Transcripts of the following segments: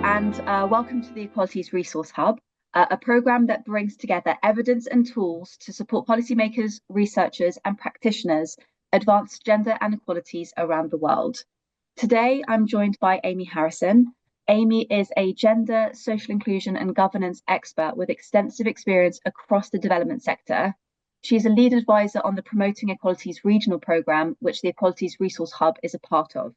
and welcome to the Equalities Resource Hub, a programme that brings together evidence and tools to support policymakers, researchers, and practitioners advance gender and equalities around the world. Today, I'm joined by Amy Harrison. Amy is a gender, social inclusion, and governance expert with extensive experience across the development sector. She's a lead advisor on the Promoting Equalities Regional Programme, which the Equalities Resource Hub is a part of.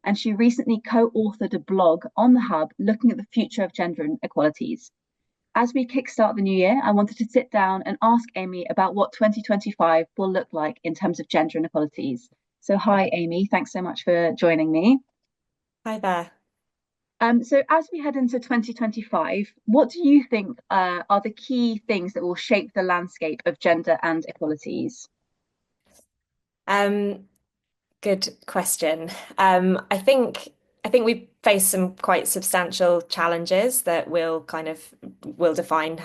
And she recently co-authored a blog on the Hub looking at the future of gender inequalities. As we kickstart the new year, I wanted to sit down and ask Amy about what 2025 will look like in terms of gender inequalities. So hi, Amy, thanks so much for joining me. Hi there. So as we head into 2025, what do you think are the key things that will shape the landscape of gender and equalities? Um, Good question. I think we face some quite substantial challenges that will define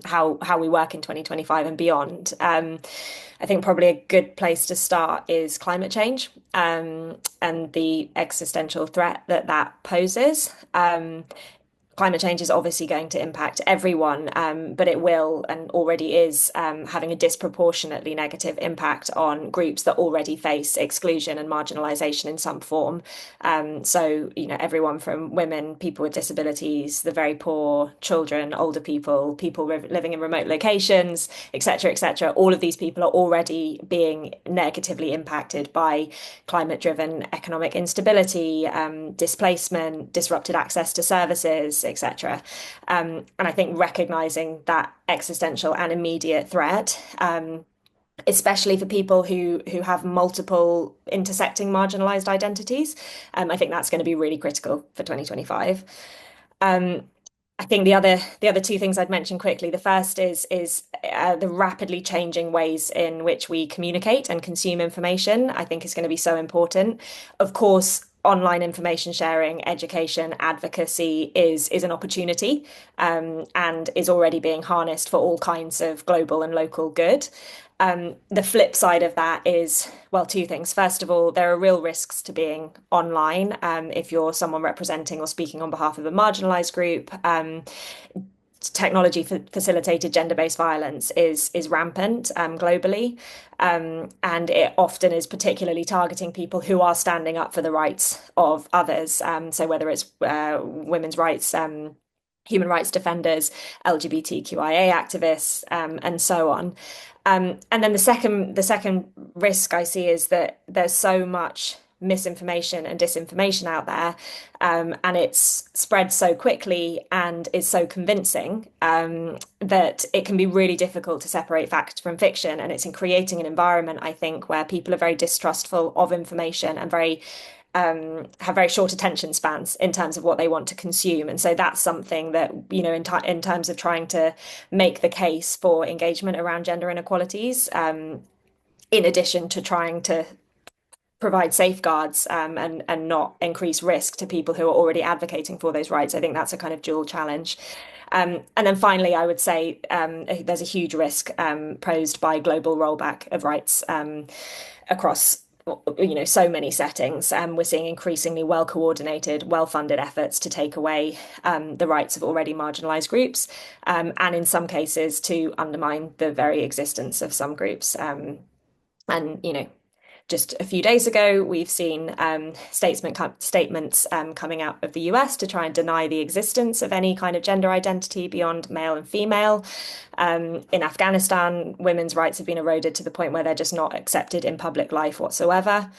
how we work in 2025 and beyond. I think probably a good place to start is climate change and the existential threat that that poses. Climate change is obviously going to impact everyone, but it will and already is having a disproportionately negative impact on groups that already face exclusion and marginalisation in some form. So, everyone from women, people with disabilities, the very poor, children, older people living in remote locations, etc., etc. All of these people are already being negatively impacted by climate-driven economic instability, displacement, disrupted access to services, etc. And I think recognizing that existential and immediate threat, especially for people who have multiple intersecting marginalized identities, I think that's going to be really critical for 2025. Um, I think the other two things I'd mention quickly. The first is the rapidly changing ways in which we communicate and consume information. I think is going to be so important. Of course, online information sharing, education, advocacy is an opportunity, and is already being harnessed for all kinds of global and local good. The flip side of that is, well, two things. First of all, there are real risks to being online. If you're someone representing or speaking on behalf of a marginalized group, technology facilitated gender-based violence is rampant globally, and it often is particularly targeting people who are standing up for the rights of others. So whether it's women's rights, human rights defenders, LGBTQIA activists, and so on. And then the second risk I see is that there's so much misinformation and disinformation out there, and it's spread so quickly and is so convincing, that it can be really difficult to separate fact from fiction. And it's in creating an environment, I think, where people are very distrustful of information and have very short attention spans in terms of what they want to consume. And so that's something that, in terms of trying to make the case for engagement around gender inequalities, in addition to trying to provide safeguards, and not increase risk to people who are already advocating for those rights. I think that's a kind of dual challenge. And then finally, I would say there's a huge risk posed by global rollback of rights across so many settings. We're seeing increasingly well coordinated, well funded efforts to take away the rights of already marginalized groups, and in some cases to undermine the very existence of some groups. And just a few days ago, we've seen statements coming out of the US to try and deny the existence of any kind of gender identity beyond male and female. In Afghanistan, women's rights have been eroded to the point where they're just not accepted in public life whatsoever.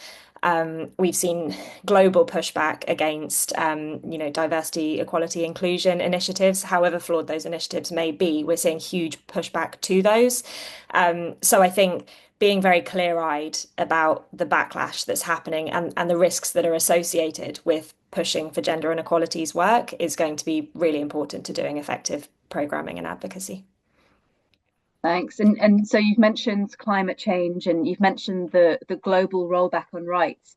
We've seen global pushback against, diversity, equality, inclusion initiatives, however flawed those initiatives may be. We're seeing huge pushback to those. So I think being very clear-eyed about the backlash that's happening and the risks that are associated with pushing for gender inequalities work is going to be really important to doing effective programming and advocacy. Thanks. And so you've mentioned climate change and you've mentioned the global rollback on rights.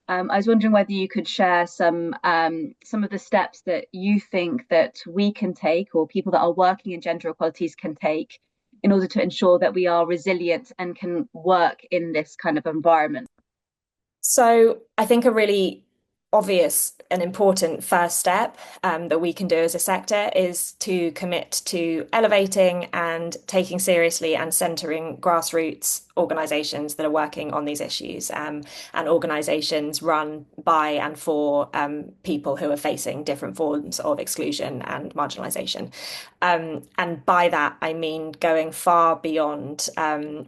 I was wondering whether you could share some of the steps that you think that we can take, or people that are working in gender equalities can take, in order to ensure that we are resilient and can work in this kind of environment. So I think a really obvious and important first step that we can do as a sector is to commit to elevating and taking seriously and centering grassroots organisations that are working on these issues, and organisations run by and for people who are facing different forms of exclusion and marginalisation. And by that, I mean going far beyond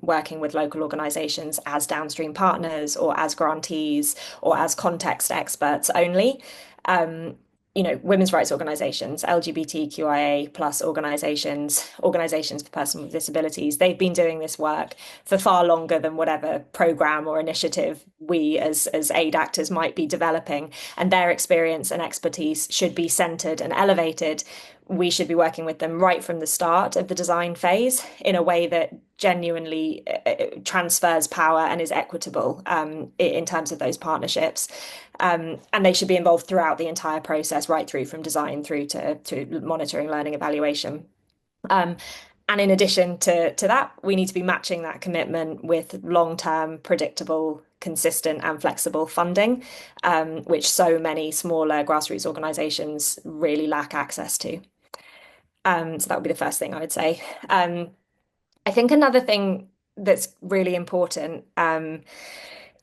working with local organisations as downstream partners or as grantees or as context experts only. Um, women's rights organisations, LGBTQIA plus organisations for persons with disabilities, they've been doing this work for far longer than whatever programme or initiative we as aid actors might be developing. And their experience and expertise should be centred and elevated. We should be working with them right from the start of the design phase in a way that genuinely transfers power and is equitable in terms of those partnerships. And they should be involved throughout the entire process, right through from design through to monitoring, learning, evaluation. And in addition to that, we need to be matching that commitment with long-term, predictable, consistent and flexible funding, which so many smaller grassroots organisations really lack access to. So that would be the first thing I would say. I think another thing that's really important,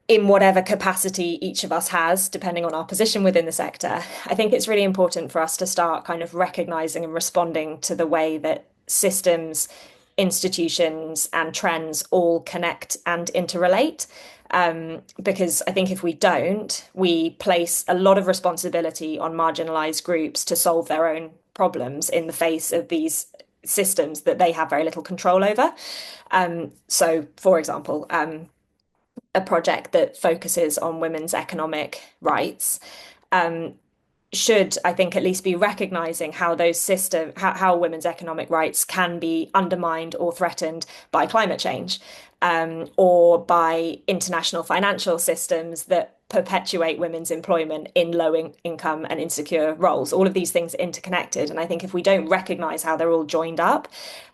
in whatever capacity each of us has, depending on our position within the sector, I think it's really important for us to start kind of recognising and responding to the way that systems, institutions, and trends all connect and interrelate. Because I think if we don't, we place a lot of responsibility on marginalised groups to solve their own problems in the face of these systems that they have very little control over. So, for example, a project that focuses on women's economic rights should, I think, at least be recognizing how those how women's economic rights can be undermined or threatened by climate change, or by international financial systems that perpetuate women's employment in low income and insecure roles. All of these things are interconnected. And I think if we don't recognize how they're all joined up,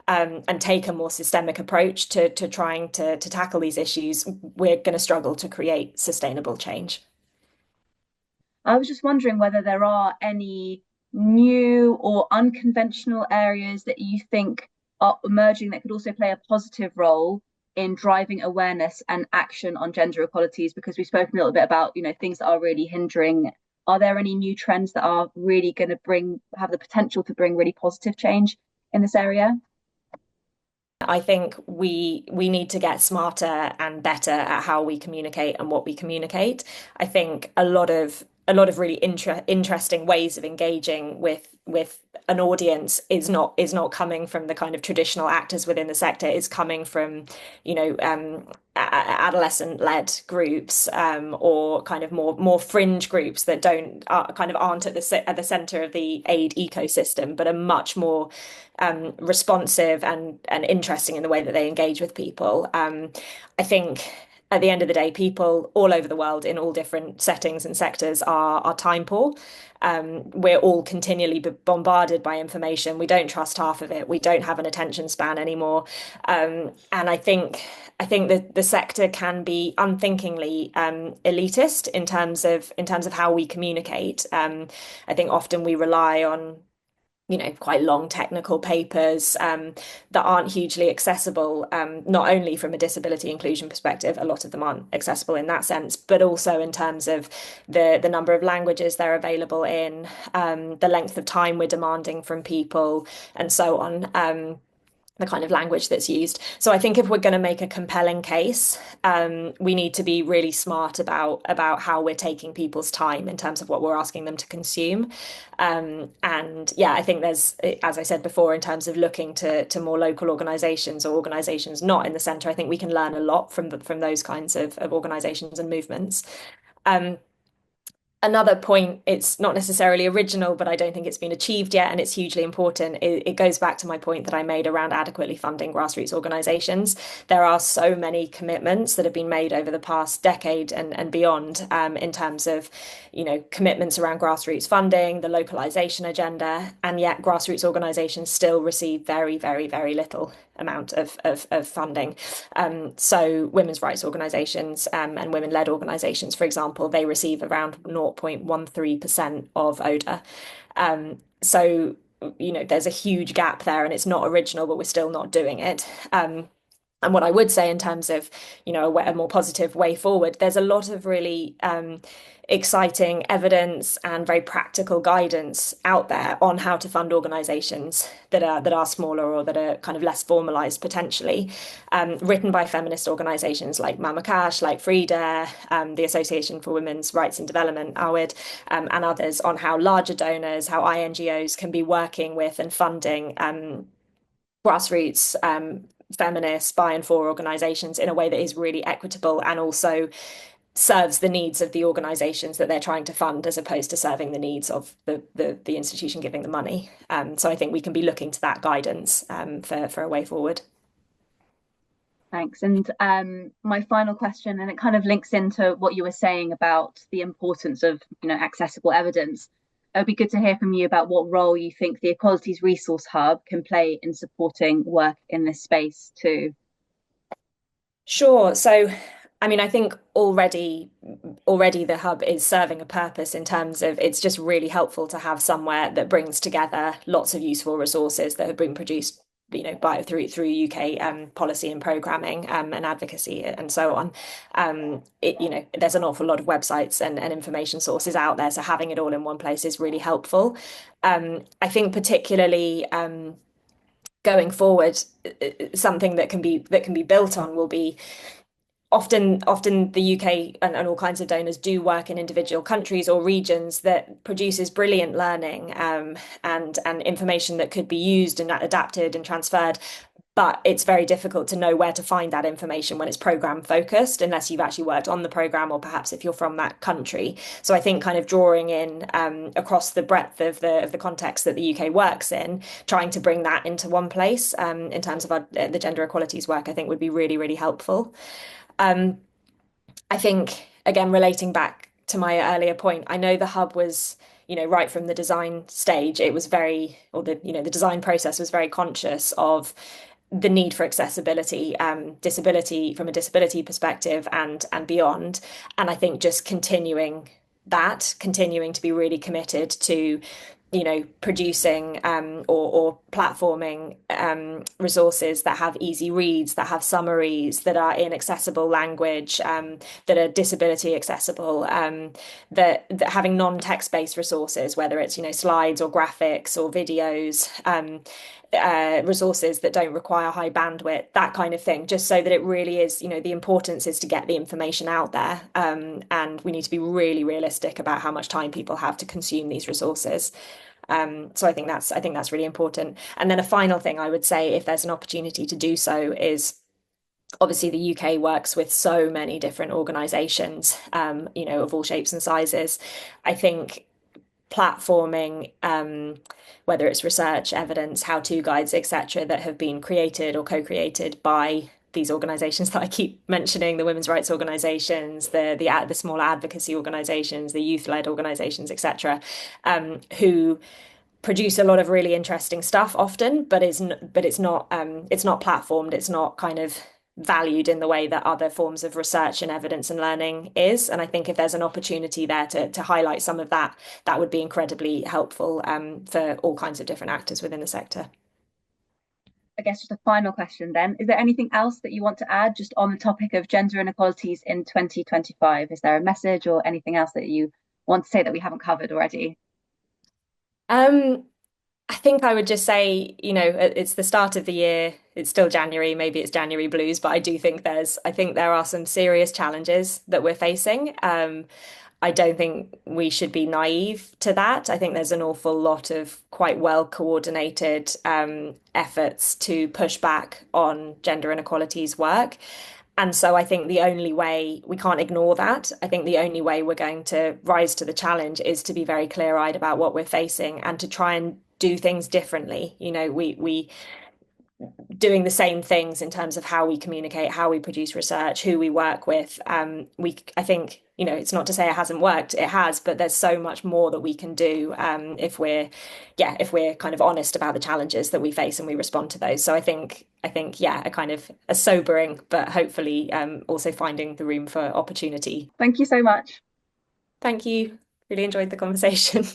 and take a more systemic approach to trying to tackle these issues, we're going to struggle to create sustainable change. I was just wondering whether there are any new or unconventional areas that you think are emerging that could also play a positive role in driving awareness and action on gender equalities, because we've spoken a little bit about, things that are really hindering. Are there any new trends that are really going to have the potential to bring really positive change in this area? I think we need to get smarter and better at how we communicate and what we communicate. I think a lot of really interesting ways of engaging with an audience is not coming from the kind of traditional actors within the sector. It's coming from, adolescent-led groups, or kind of more fringe groups that aren't at the center of the aid ecosystem, but are much more responsive and interesting in the way that they engage with people. I think at the end of the day, people all over the world in all different settings and sectors are time poor. We're all continually bombarded by information. We don't trust half of it. We don't have an attention span anymore. And I think that the sector can be unthinkingly elitist in terms of how we communicate. I think often we rely on quite long technical papers that aren't hugely accessible, not only from a disability inclusion perspective, a lot of them aren't accessible in that sense, but also in terms of the number of languages they're available in, the length of time we're demanding from people, and so on. The kind of language that's used. So I think if we're going to make a compelling case, we need to be really smart about how we're taking people's time in terms of what we're asking them to consume. And yeah, I think there's, as I said before, in terms of looking to more local organisations or organisations not in the centre, I think we can learn a lot from those kinds of organisations and movements. Another point, it's not necessarily original, but I don't think it's been achieved yet, and it's hugely important. It goes back to my point that I made around adequately funding grassroots organisations. There are so many commitments that have been made over the past decade and beyond, in terms of, commitments around grassroots funding, the localisation agenda, and yet grassroots organisations still receive very, very, very little. amount of funding. So women's rights organisations and women-led organisations, for example, they receive around 0.13% of ODA. So, there's a huge gap there, and it's not original, but we're still not doing it. And what I would say in terms of, a more positive way forward, there's a lot of really exciting evidence and very practical guidance out there on how to fund organisations that are smaller or that are kind of less formalised potentially, written by feminist organisations like Mama Cash, like Frida, the Association for Women's Rights and Development, AWID, and others, on how larger donors, how INGOs can be working with and funding grassroots feminist by and for organizations in a way that is really equitable and also serves the needs of the organizations that they're trying to fund, as opposed to serving the needs of the institution giving the money. So I think we can be looking to that guidance for a way forward. Thanks. And my final question, and it kind of links into what you were saying about the importance of, accessible evidence. It would be good to hear from you about what role you think the Equalities Resource Hub can play in supporting work in this space too. Sure. So, I mean, I think already the hub is serving a purpose in terms of it's just really helpful to have somewhere that brings together lots of useful resources that have been produced, through UK policy and programming and advocacy and so on. There's an awful lot of websites and information sources out there, so having it all in one place is really helpful. I think particularly going forward, something that can be built on will be often the UK and all kinds of donors do work in individual countries or regions that produces brilliant learning and information that could be used and adapted and transferred. But it's very difficult to know where to find that information when it's program focused, unless you've actually worked on the program or perhaps if you're from that country. So I think kind of drawing in across the breadth of the context that the UK works in, trying to bring that into one place in terms of the gender equalities work, I think would be really, really helpful. I think, again, relating back to my earlier point, I know the hub was, right from the design stage, it was the design process was very conscious of the need for accessibility, disability from a disability perspective and beyond. And I think just continuing to be really committed to producing or platforming resources that have easy reads, that have summaries, that are in accessible language, that are disability accessible, that having non-text-based resources, whether it's slides or graphics or videos, resources that don't require high bandwidth, that kind of thing, just so that it really is, the importance is to get the information out there, and we need to be really realistic about how much time people have to consume these resources. So I think that's really important. And then a final thing I would say, if there's an opportunity to do so, is obviously the UK works with so many different organisations, of all shapes and sizes. I think platforming, whether it's research, evidence, how-to guides, etc., that have been created or co-created by these organisations that I keep mentioning, the women's rights organisations, the small advocacy organisations, the youth-led organisations, etc., who produce a lot of really interesting stuff often, but it's not platformed, it's not kind of valued in the way that other forms of research and evidence and learning is. And I think if there's an opportunity there to highlight some of that, that would be incredibly helpful for all kinds of different actors within the sector. I guess just a final question then. Is there anything else that you want to add just on the topic of gender inequalities in 2025? Is there a message or anything else that you want to say that we haven't covered already? I think I would just say, it's the start of the year. It's still January, maybe it's January blues, but I think there are some serious challenges that we're facing. I don't think we should be naive to that. I think there's an awful lot of quite well coordinated efforts to push back on gender inequalities work. And so I think the only way, we can't ignore that. I think the only way we're going to rise to the challenge is to be very clear-eyed about what we're facing and to try and do things differently. doing the same things in terms of how we communicate, how we produce research, who we work with. I think, it's not to say it hasn't worked, it has, but there's so much more that we can do if we're kind of honest about the challenges that we face and we respond to those. So yeah, a kind of a sobering, but hopefully also finding the room for opportunity. Thank you so much. Thank you. Really enjoyed the conversation.